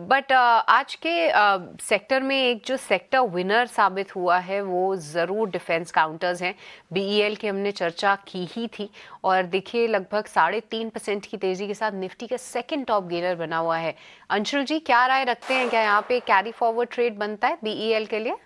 But आज के sector में एक जो सेक्टर विनर साबित हुआ है वो ज़रूर डिफेंस काउंटर्स हैं। बीईएल की हमने चर्चा की ही थी और देखिए लगभग 3.5% की तेज़ी के साथ निफ्टी का सेकंड टॉप गेनर बना हुआ है। अंशुल जी, क्या राय रखते हैं, क्या यहाँ पे कैरी फॉरवर्ड ट्रेड बनता है बीईएल के लिए?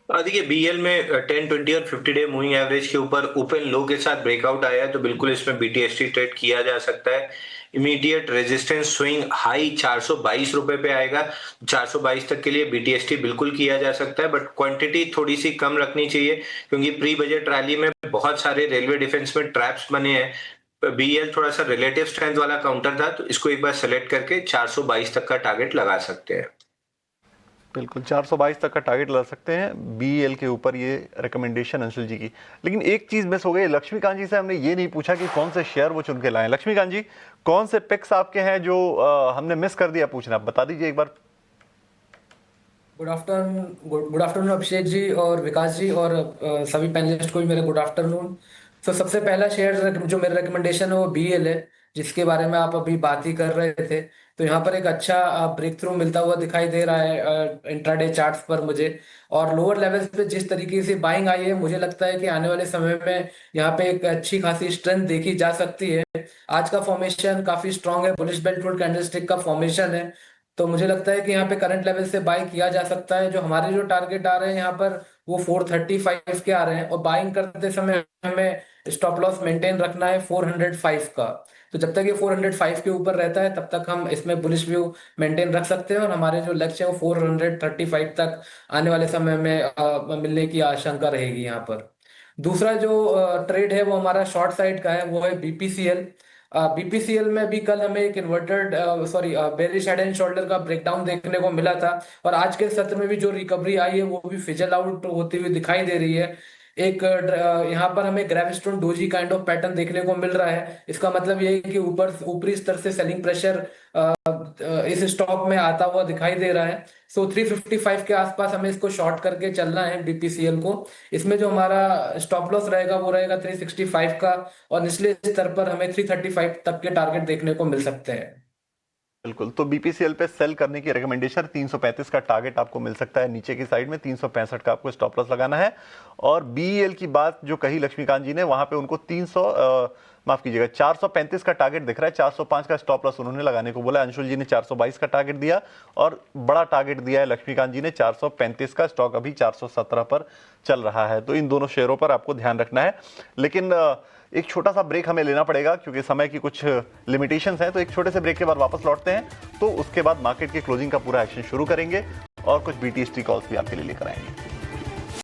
देखिए बीएल में 10, 20 और 50 डे मूविंग एवरेज के ऊपर ओपन लो के साथ ब्रेकआउट आया है, तो बिल्कुल इसमें बीटीएसटी ट्रेड किया जा सकता है। इमीडिएट रेजिस्टेंस स्विंग हाई 422 रुपए पे आएगा, 422 तक के लिए बीटीएसटी बिल्कुल किया जा सकता है, बट क्वांटिटी थोड़ी सी कम रखनी चाहिए क्योंकि प्री बजट रैली में बहुत सारे रेलवे डिफेंस में ट्रैप्स बने हैं। बीएल थोड़ा सा रिलेटिव स्ट्रेंथ वाला काउंटर था, तो इसको एक बार सेलेक्ट करके 422 तक का टारगेट लगा सकते हैं। बिल्कुल 422 तक का टारगेट लगा सकते हैं बीएल के ऊपर, ये रिकमेंडेशन अंशुल जी की। लेकिन एक चीज मिस हो गई, लक्ष्मीकांत जी से हमने ये नहीं पूछा कि कौन से शेयर वो चुन के लाए। लक्ष्मीकांत जी, कौन से पिक्स आपके हैं जो हमने मिस कर दिया पूछना, बता दीजिए एक बार। गुड आफ्टरनून अभिषेक जी और विकास जी और सभी पैनलिस्ट को भी मेरे गुड आफ्टरनून। तो सबसे पहला शेयर जो मेरा रिकमेंडेशन है वो बीएल है, जिसके बारे में आप अभी बात ही कर रहे थे। तो यहाँ पर एक अच्छा ब्रेक थ्रू मिलता हुआ दिखाई दे रहा है इंट्राडे चार्ट्स पर मुझे। और लोअर लेवल्स पे जिस तरीके से बाइंग आई है, मुझे लगता है कि आने वाले समय में यहाँ पे एक अच्छी खासी स्ट्रेंथ देखी जा सकती है। आज का फॉर्मेशन काफी स्ट्रांग है, बुलिश बेल्ट कैंडलस्टिक का फॉर्मेशन है। तो मुझे लगता है कि यहाँ पे करंट लेवल से बाय किया जा सकता है। जो हमारे जो टारगेट आ रहे हैं यहाँ पर वो 435 के आ रहे हैं, और बाइंग करते समय हमें स्टॉप लॉस मेंटेन रखना है 405 का। तो जब तक ये 405 के ऊपर रहता है तब तक हम इसमें बुलिश व्यू मेंटेन रख सकते हैं, और हमारे जो लक्ष्य है वो 435 तक आने वाले समय में मिलने की आशंका रहेगी यहाँ पर। दूसरा जो ट्रेड है वो हमारा शॉर्ट साइड का है, वो है बीपीसीएल। बीपीसीएल में भी कल हमें एक inverted bearish head and shoulder का ब्रेकडाउन देखने को मिला था, और आज के सत्र में भी जो रिकवरी आई है वो भी फिजल आउट होती हुई दिखाई दे रही है। एक यहाँ पर हमें ग्रेविस्टोन डोजी काइंड ऑफ पैटर्न देखने को मिल रहा है। इसका मतलब ये है कि ऊपरी स्तर से सेलिंग प्रेशर इस स्टॉक में आता हुआ दिखाई दे रहा है। सो 355 के आसपास हमें इसको शॉर्ट करके चलना है बीपीसीएल को। इसमें जो हमारा स्टॉप लॉस रहेगा वो रहेगा 365 का, और निचले स्तर पर हमें 335 तक के टारगेट देखने को मिल सकते हैं। बिल्कुल, तो बीपीसीएल पे सेल करने की रिकमेंडेशन, 335 का टारगेट आपको मिल सकता है, नीचे की साइड में 365 का आपको स्टॉप लॉस लगाना है। और बीईएल की बात जो कही लक्ष्मीकांत जी ने, वहां पे उनको 435 का टारगेट दिख रहा है, 405 का स्टॉप लॉस उन्होंने लगाने को बोला। अंशुल जी ने 422 का टारगेट दिया और बड़ा टारगेट दिया है लक्ष्मीकांत जी ने 435 का। स्टॉक अभी 417 पर चल रहा है, तो इन दोनों शेयरों पर आपको ध्यान रखना है। लेकिन एक छोटा सा ब्रेक हमें लेना पड़ेगा क्योंकि समय की कुछ लिमिटेशंस हैं, तो एक छोटे से ब्रेक के बाद वापस लौटते हैं, तो उसके बाद मार्केट की क्लोजिंग का पूरा एक्शन शुरू करेंगे और कुछ बीटीएसटी कॉल्स भी आपके लिए लेकर आएंगे।